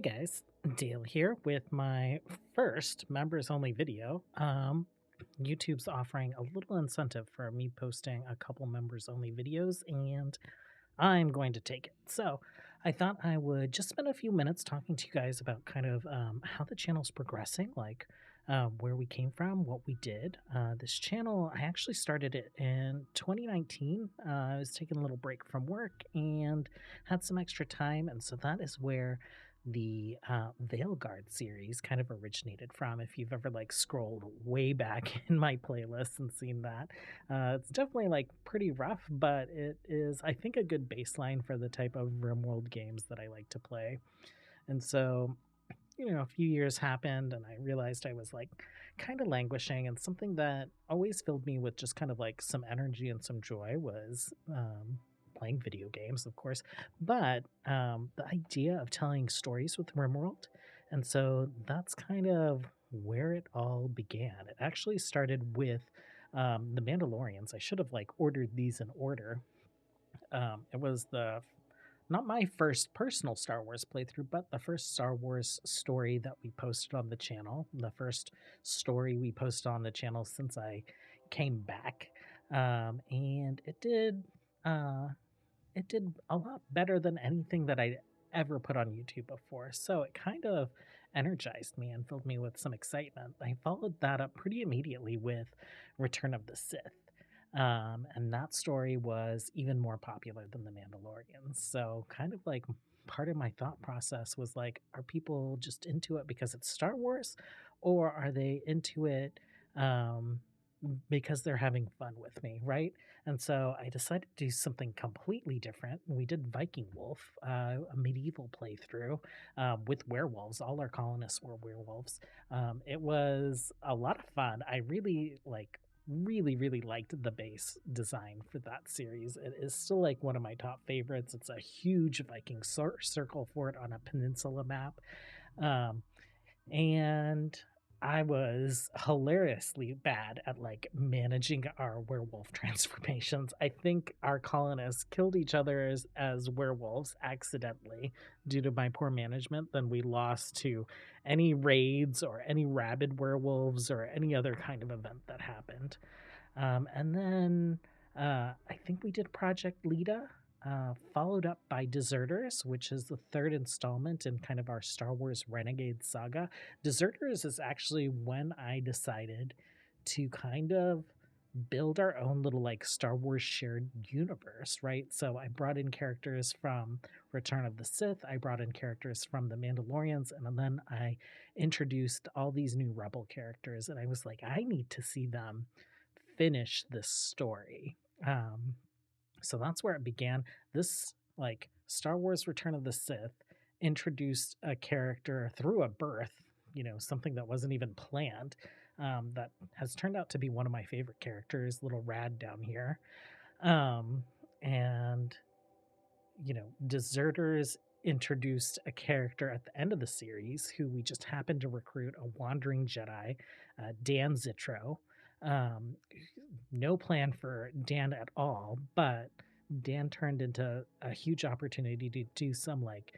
Hey guys, Dale here with my first members only video. YouTube's offering a little incentive for me posting a couple members only videos, and I'm going to take it. So I thought I would just spend a few minutes talking to you guys about kind of how the channel's progressing, like where we came from, what we did. This channel, I actually started it in 2019. I was taking a little break from work and had some extra time. And so that is where the Veilguard series kind of originated from. If you've ever like scrolled way back in my playlist and seen that, it's definitely like pretty rough, but it is, I think, a good baseline for the type of RimWorld games that I like to play. And so, a few years happened and I realized I was like kind of languishing, and something that always filled me with just kind of like some energy and some joy was playing video games, of course, but the idea of telling stories with RimWorld. And so that's kind of where it all began. It actually started with the Mandalorians. I should have like ordered these in order. It was the not my first personal Star Wars playthrough, but the first Star Wars story that we posted on the channel. The first story we posted on the channel since I came back, and uh, it did a lot better than anything that I ever put on YouTube before. So it kind of energized me and filled me with some excitement. I followed that up pretty immediately with Return of the Sith. And that story was even more popular than The Mandalorian. So, kind of like part of my thought process was like, are people just into it because it's Star Wars, or are they into it um, because they're having fun with me, right? And so I decided to do something completely different. We did Viking Wolf, a medieval playthrough with werewolves. All our colonists were werewolves. It was a lot of fun. I really liked the base design for that series. It is still like one of my top favorites. It's a huge Viking circle fort on a peninsula map. Um, and I was hilariously bad at like managing our werewolf transformations. I think our colonists killed each other as werewolves accidentally due to my poor management. Then we lost to any raids or any rabid werewolves or any other kind of event that happened. And then I think we did Project Lita, followed up by Deserters, which is the third installment in kind of our Star Wars Renegade saga. Deserters is actually when I decided to kind of build our own little like Star Wars shared universe, right? So I brought in characters from Return of the Sith, I brought in characters from the Mandalorians, and then I introduced all these new Rebel characters. And I was like, I need to see them finish this story. So that's where it began. This, like, Star Wars Return of the Sith introduced a character through a birth, something that wasn't even planned, that has turned out to be one of my favorite characters, Little Rad down here. And, Deserters introduced a character at the end of the series who we just happened to recruit, a wandering Jedi, Dan Zitro. Um, no plan for Dan at all, but Dan turned into a huge opportunity to do some like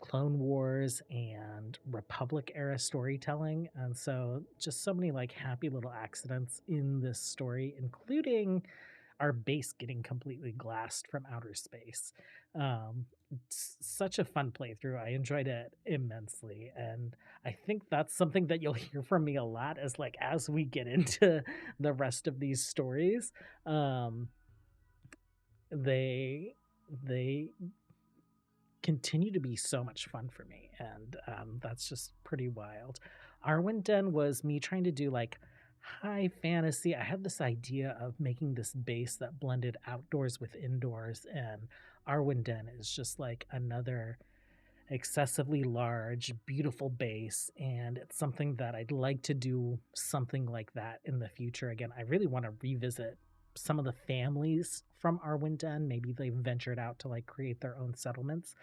Clone Wars and Republic era storytelling. And so just so many like happy little accidents in this story, including our base getting completely glassed from outer space. Such a fun playthrough. I enjoyed it immensely. And I think that's something that you'll hear from me a lot as like as we get into the rest of these stories. Um, they they continue to be so much fun for me, and that's just pretty wild. Arwen Den was me trying to do like high fantasy. I had this idea of making this base that blended outdoors with indoors, and Arwen Den is just like another excessively large, beautiful base, and it's something that I'd like to do something like that in the future. Again, I really want to revisit some of the families from Arwen Den. Maybe they've ventured out to like create their own settlements.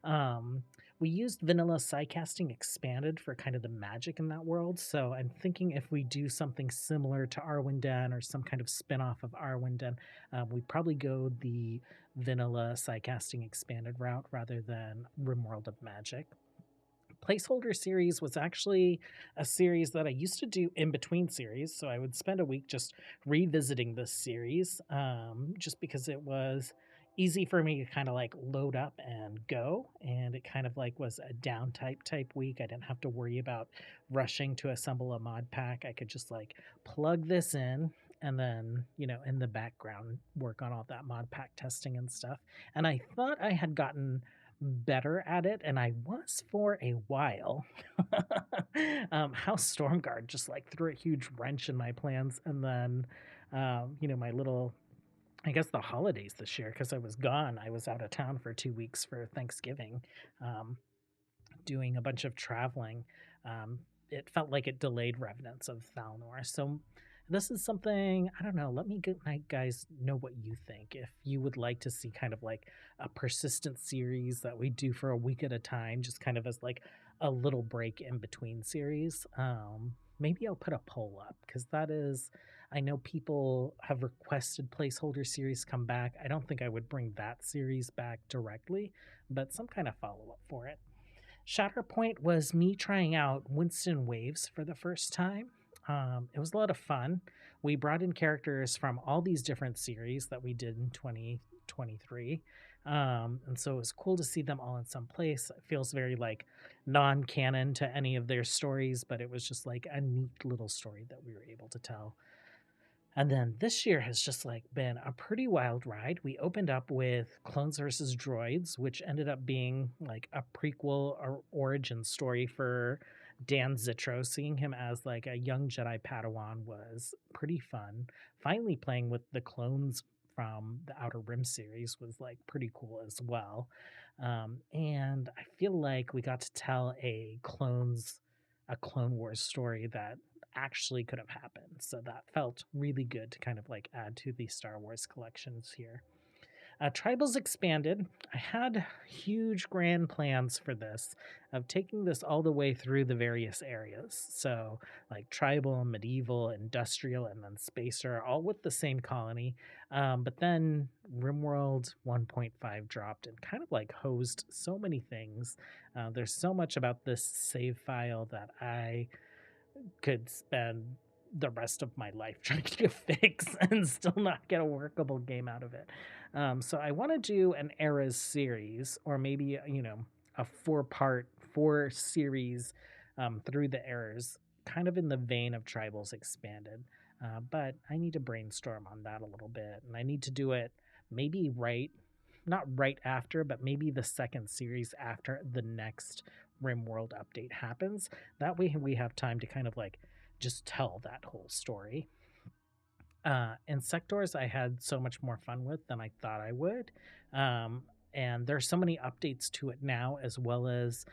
Um, we used vanilla casting expanded for kind of the magic in that world. So I'm thinking if we do something similar to Arwen Den or some kind of spin-off of Arwen Den, we'd probably go the vanilla casting expanded route rather than RimWorld of Magic. Placeholder series was actually a series that I used to do in between series. So I would spend a week just revisiting this series, just because it was easy for me to kind of like load up and go. And it kind of like was a down type week. I didn't have to worry about rushing to assemble a mod pack. I could just like plug this in and then, in the background, work on all that mod pack testing and stuff. And I thought I had gotten better at it, and I was for a while. House Stormguard just like threw a huge wrench in my plans, and then, my little, I guess the holidays this year, because I was gone. I was out of town for 2 weeks for Thanksgiving, um, doing a bunch of traveling. Um, it felt like it delayed Revenants of Thalnor. So this is something, I don't know. Let me get my guys know what you think. If you would like to see kind of like a persistent series that we do for a week at a time, just kind of as like a little break in between series, maybe I'll put a poll up because that is, I know people have requested placeholder series come back. I don't think I would bring that series back directly, but some kind of follow up for it. Shatterpoint was me trying out Winston Waves for the first time. It was a lot of fun. We brought in characters from all these different series that we did in 2023. And so it was cool to see them all in some place. It feels very like non canon to any of their stories, but it was just like a neat little story that we were able to tell. And then this year has just like been a pretty wild ride. We opened up with Clones versus Droids, which ended up being like a prequel or origin story for Dan Zitro. Seeing him as like a young Jedi Padawan was pretty fun. Finally playing with the clones from the Outer Rim series was like pretty cool as well. And I feel like we got to tell a Clone Wars story that actually could have happened. So that felt really good to kind of like add to the Star Wars collections here. Tribals expanded. I had huge grand plans for this of taking this all the way through the various areas. So, like tribal, medieval, industrial, and then spacer, all with the same colony. But then RimWorld 1.5 dropped and kind of like hosed so many things. There's so much about this save file that I could spend the rest of my life trying to fix and still not get a workable game out of it. So I want to do an Eras series, or maybe a four series through the eras, kind of in the vein of Tribals Expanded. But I need to brainstorm on that a little bit, and I need to do it maybe not right after, but maybe the second series after the next RimWorld update happens. That way we have time to kind of like just tell that whole story. Insectors I had so much more fun with than I thought I would. And there's so many updates to it now, as well as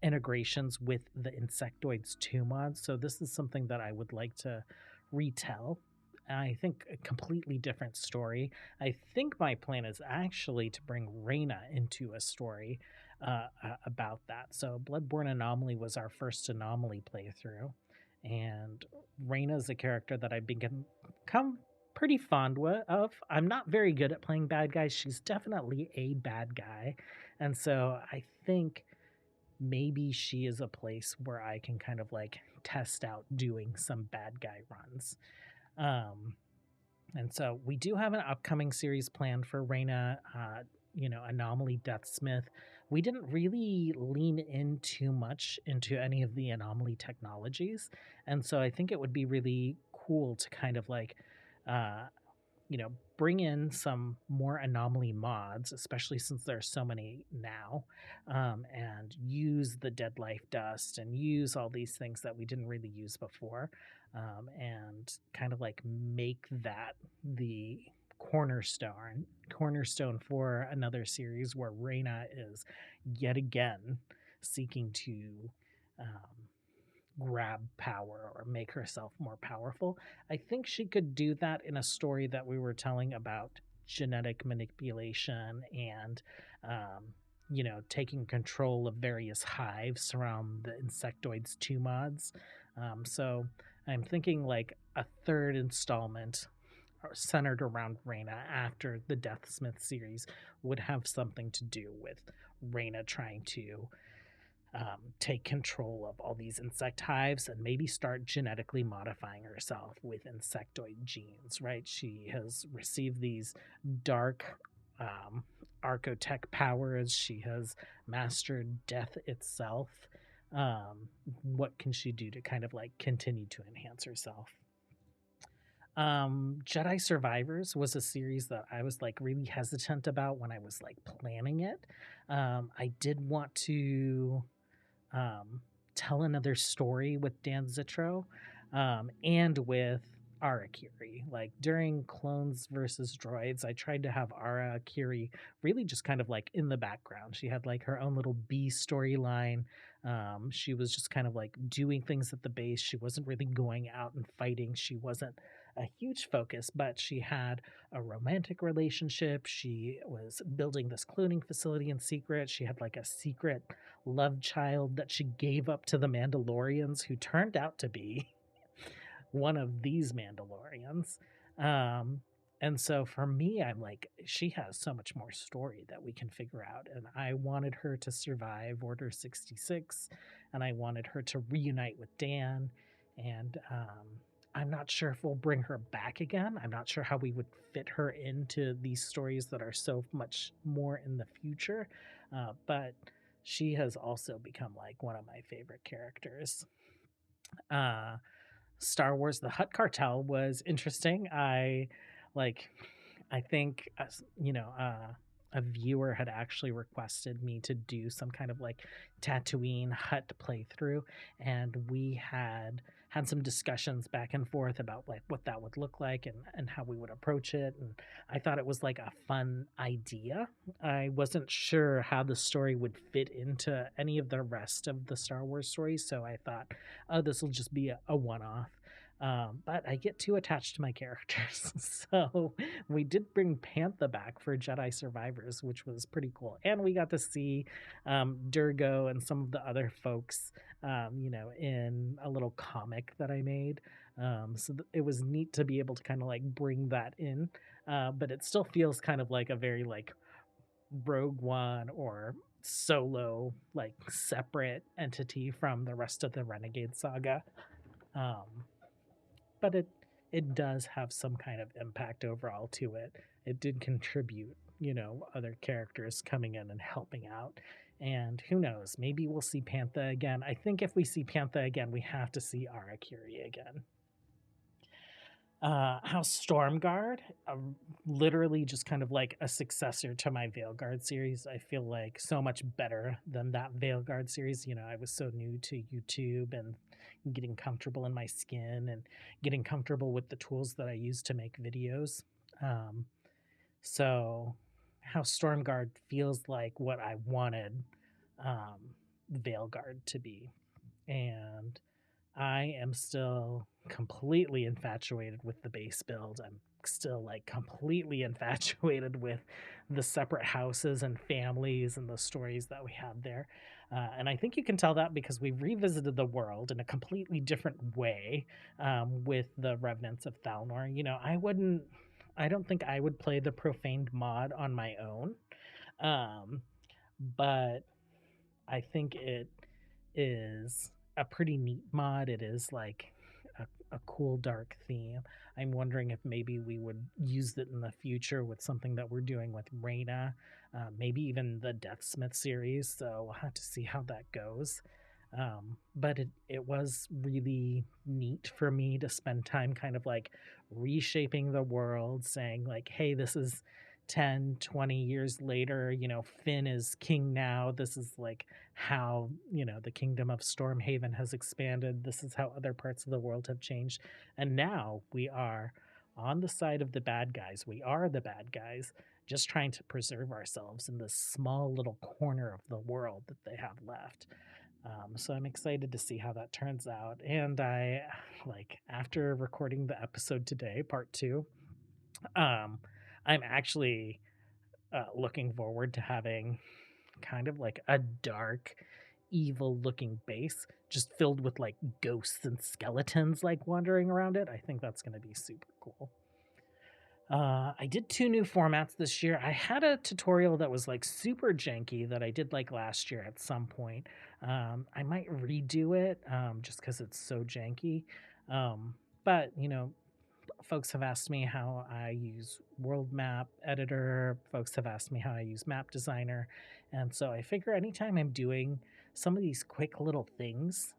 integrations with the Insectoids 2 mods. So this is something that I would like to retell. I think a completely different story. I think my plan is actually to bring Reyna into a story about that. So Bloodborne Anomaly was our first Anomaly playthrough, and Reyna is a character that I've become pretty fond of. I'm not very good at playing bad guys. She's definitely a bad guy, and so I think maybe she is a place where I can kind of like test out doing some bad guy runs. Um, and so we do have an upcoming series planned for Reyna, Anomaly Deathsmith. We didn't really lean in too much into any of the Anomaly technologies. And so I think it would be really cool to kind of like, uh, bring in some more Anomaly mods, especially since there's so many now, and use the Dead Life Dust and use all these things that we didn't really use before, and kind of like make that the cornerstone for another series where Reyna is yet again seeking to um, grab power or make herself more powerful. I think she could do that in a story that we were telling about genetic manipulation and, taking control of various hives around the Insectoids 2 mods. So I'm thinking like a third installment centered around Reyna after the Deathsmith series would have something to do with Reyna trying to take control of all these insect hives and maybe start genetically modifying herself with insectoid genes, right? She has received these dark um, archotech powers. She has mastered death itself. What can she do to kind of like continue to enhance herself? Jedi Survivors was a series that I was like really hesitant about when I was like planning it. I did want to um, tell another story with Dan Zitro and with Ara Kiri. Like during Clones versus Droids, I tried to have Ara Kiri really just kind of like in the background. She had like her own little B storyline. She was just kind of like doing things at the base. She wasn't really going out and fighting. She wasn't a huge focus, but she had a romantic relationship. She was building this cloning facility in secret. She had like a secret love child that she gave up to the Mandalorians, who turned out to be one of these Mandalorians. Um, and so for me, I'm like, she has so much more story that we can figure out. And I wanted her to survive Order 66, and I wanted her to reunite with Dan. And I'm not sure if we'll bring her back again. I'm not sure how we would fit her into these stories that are so much more in the future. But she has also become like one of my favorite characters. Uh, Star Wars: The Hutt Cartel was interesting. Like I think a viewer had actually requested me to do some kind of like Tatooine Hutt playthrough, and we had some discussions back and forth about like what that would look like and how we would approach it. And I thought it was like a fun idea. I wasn't sure how the story would fit into any of the rest of the Star Wars stories, so I thought, oh, this will just be a one-off. But I get too attached to my characters. So we did bring Pantha back for Jedi Survivors, which was pretty cool. And we got to see Durgo and some of the other folks, in a little comic that I made. It was neat to be able to kind of like bring that in. But it still feels kind of like a very like Rogue One or solo, like separate entity from the rest of the Renegade saga. Um, but it does have some kind of impact overall to it. It did contribute, other characters coming in and helping out. And who knows, maybe we'll see Pantha again. I think if we see Pantha again, we have to see Ara Kiri again. House Stormguard, literally just kind of like a successor to my Veilguard series. I feel like so much better than that Veilguard series. I was so new to YouTube and getting comfortable in my skin and getting comfortable with the tools that I use to make videos. Um, so House Stormguard feels like what I wanted Veilguard to be. And I am still completely infatuated with the base build. I'm still like completely infatuated with the separate houses and families and the stories that we have there. And I think you can tell that because we revisited the world in a completely different way with the Revenants of Thalnor. I don't think I would play the Profaned mod on my own, um, but I think it is a pretty neat mod. It is like a cool dark theme. I'm wondering if maybe we would use it in the future with something that we're doing with Reyna, maybe even the Deathsmith series. So we'll have to see how that goes. But it was really neat for me to spend time kind of like reshaping the world, saying like, hey, this is 10, 20 years later, Finn is king now. This is like how, the kingdom of Stormhaven has expanded. This is how other parts of the world have changed. And now we are on the side of the bad guys. We are the bad guys, just trying to preserve ourselves in this small little corner of the world that they have left. So I'm excited to see how that turns out. And after recording the episode today, part two, um, I'm actually looking forward to having kind of like a dark, evil looking base just filled with like ghosts and skeletons like wandering around it. I think that's going to be super cool. I did 2 new formats this year. I had a tutorial that was, like, super janky that I did, like, last year at some point. I might redo it, just because it's so janky. But, folks have asked me how I use World Map Editor. Folks have asked me how I use Map Designer. And so I figure anytime I'm doing some of these quick little things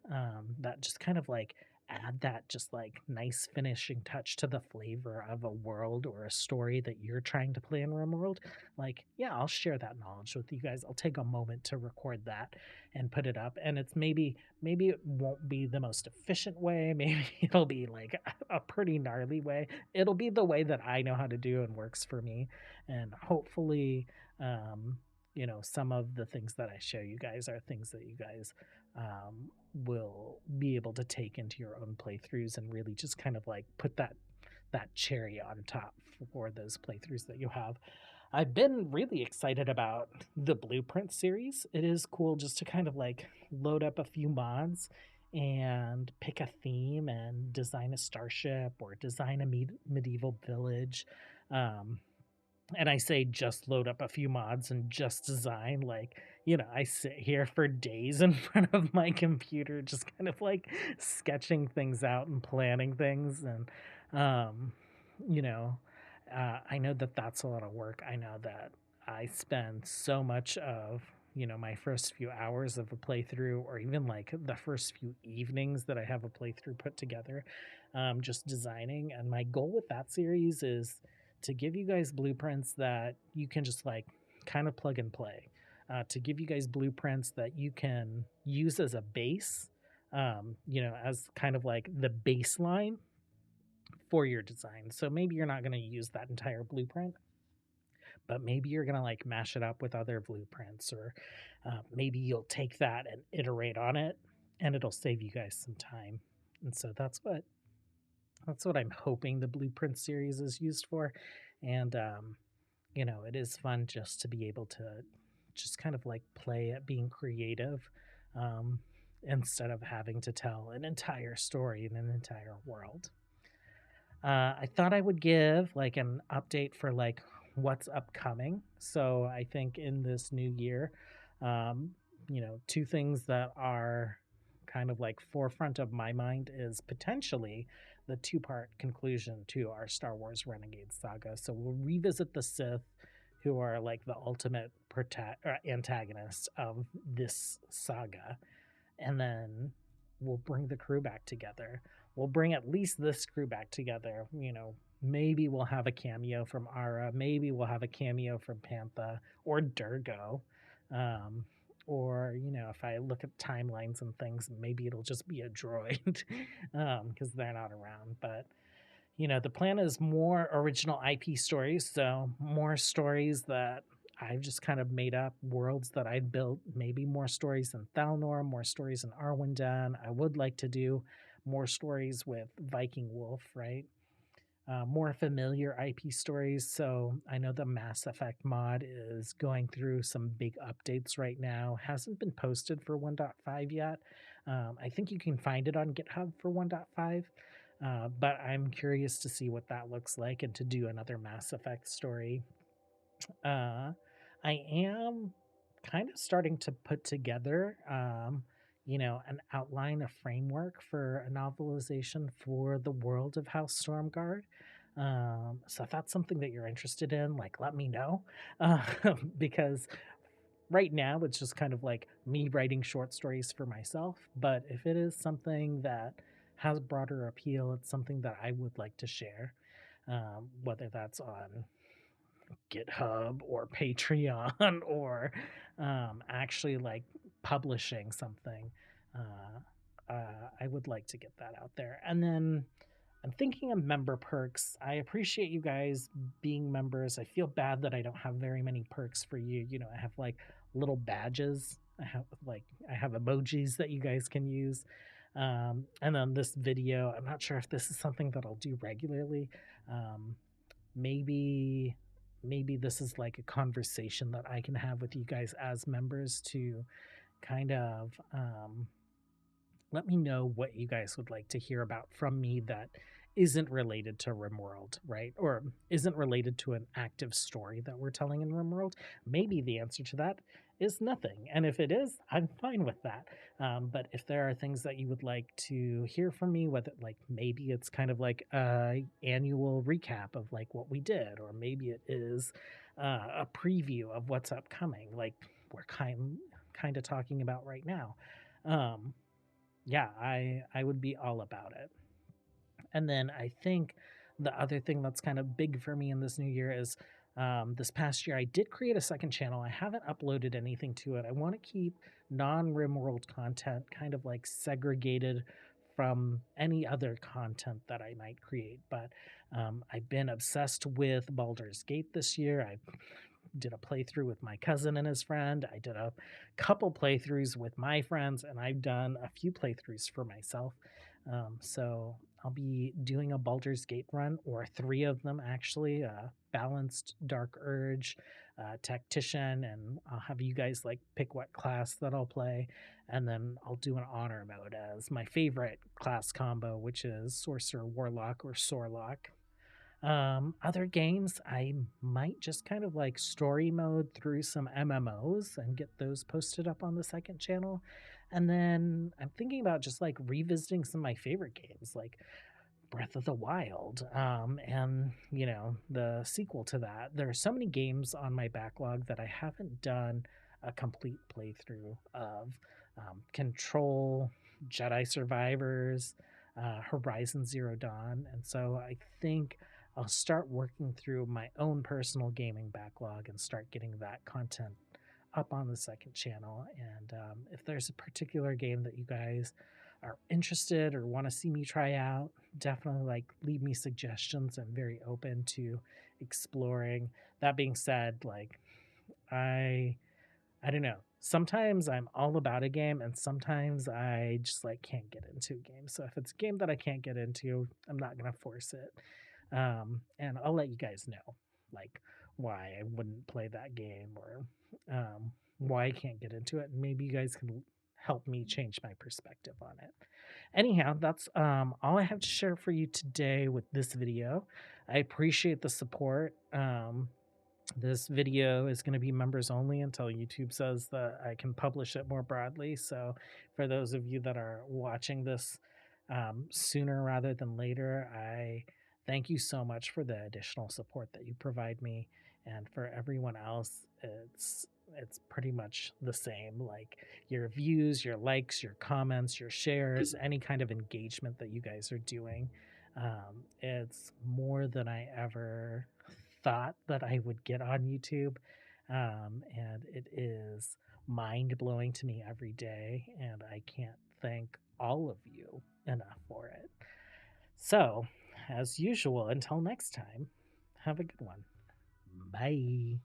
that just kind of like add that just like nice finishing touch to the flavor of a world or a story that you're trying to play in RimWorld, like, yeah, I'll share that knowledge with you guys. I'll take a moment to record that and put it up. And it's maybe it won't be the most efficient way. Maybe it'll be like a pretty gnarly way. It'll be the way that I know how to do and works for me. And hopefully, some of the things that I show you guys are things that you guys will be able to take into your own playthroughs and really just kind of like put that cherry on top for those playthroughs that you have. I've been really excited about the Blueprint series. It is cool just to kind of like load up a few mods and pick a theme and design a starship or design a medieval village. Um, and I say just load up a few mods and just design, like, I sit here for days in front of my computer, just kind of like sketching things out and planning things. And, um, you know, I know that that's a lot of work. I know that I spend so much of, my first few hours of a playthrough, or even like the first few evenings that I have a playthrough put together, just designing. And my goal with that series is to give you guys blueprints that you can just like kind of plug and play, to give you guys blueprints that you can use as a base, as kind of like the baseline for your design. So maybe you're not going to use that entire blueprint, but maybe you're going to like mash it up with other blueprints, or maybe you'll take that and iterate on it, and it'll save you guys some time. And so that's what I'm hoping the blueprint series is used for. And it is fun just to be able to just kind of like play at being creative, um, instead of having to tell an entire story in an entire world. I thought I would give like an update for like what's upcoming. So I think in this new year, um, two things that are kind of like forefront of my mind is potentially the two-part conclusion to our Star Wars Renegade saga. So we'll revisit the Sith, who are like the ultimate antagonists of this saga, and then we'll bring the crew back together. We'll bring at least this crew back together. Maybe we'll have a cameo from Ara. Maybe we'll have a cameo from Pantha or Durgo. Um, or, if I look at timelines and things, maybe it'll just be a droid, because they're not around. But, the plan is more original IP stories. So more stories that I've just kind of made up, worlds that I've built, maybe more stories in Thalnor, more stories in Arwindon. I would like to do more stories with Viking Wolf, right? More familiar IP stories. So I know the Mass Effect mod is going through some big updates right now. Hasn't been posted for 1.5 yet. I think you can find it on GitHub for 1.5. But I'm curious to see what that looks like and to do another Mass Effect story. Uh, I am kind of starting to put together, an outline, a framework for a novelization for the world of House Stormguard. So if that's something that you're interested in, like, let me know, uh, because right now it's just kind of like me writing short stories for myself. But if it is something that has broader appeal, it's something that I would like to share, whether that's on GitHub or Patreon or actually like publishing something. I would like to get that out there. And then I'm thinking of member perks. I appreciate you guys being members. I feel bad that I don't have very many perks for you. I have like little badges. I have emojis that you guys can use. And then this video, I'm not sure if this is something that I'll do regularly. Um, maybe this is like a conversation that I can have with you guys as members to kind of let me know what you guys would like to hear about from me that isn't related to RimWorld, right? Or isn't related to an active story that we're telling in RimWorld. Maybe the answer to that is nothing. And if it is, I'm fine with that. But if there are things that you would like to hear from me, whether like maybe it's kind of like a annual recap of like what we did, or maybe it is a preview of what's upcoming, like we're kind of talking about right now. Um, yeah, I would be all about it. And then I think the other thing that's kind of big for me in this new year is this past year I did create a second channel. I haven't uploaded anything to it. I want to keep non-RimWorld content kind of like segregated from any other content that I might create. But I've been obsessed with Baldur's Gate this year. I did a playthrough with my cousin and his friend. I did a couple playthroughs with my friends, and I've done a few playthroughs for myself. So I'll be doing a Baldur's Gate run, or three of them actually. Balanced, Dark Urge, Tactician, and I'll have you guys like pick what class that I'll play, and then I'll do an honor mode as my favorite class combo, which is Sorcerer Warlock or Sorlock. Other games, I might just kind of like story mode through some MMOs and get those posted up on the second channel. And then I'm thinking about just like revisiting some of my favorite games, like Breath of the Wild, and the sequel to that. There are so many games on my backlog that I haven't done a complete playthrough of. Control, Jedi Survivors, Horizon Zero Dawn, and so I think I'll start working through my own personal gaming backlog and start getting that content up on the second channel. And if there's a particular game that you guys are interested or want to see me try out, definitely like leave me suggestions. I'm very open to exploring. That being said, like I I don't know. Sometimes I'm all about a game and sometimes I just like can't get into a game. So if it's a game that I can't get into, I'm not going to force it. And I'll let you guys know like why I wouldn't play that game, or why I can't get into it. And maybe you guys can help me change my perspective on it. Anyhow, that's all I have to share for you today with this video. I appreciate the support. This video is going to be members only until YouTube says that I can publish it more broadly. So, for those of you that are watching this sooner rather than later, I thank you so much for the additional support that you provide me. And for everyone else, it's pretty much the same. Like your views, your likes, your comments, your shares, any kind of engagement that you guys are doing. It's more than I ever thought that I would get on YouTube. And it is mind blowing to me every day. And I can't thank all of you enough for it. So, as usual, until next time, have a good one. Bye.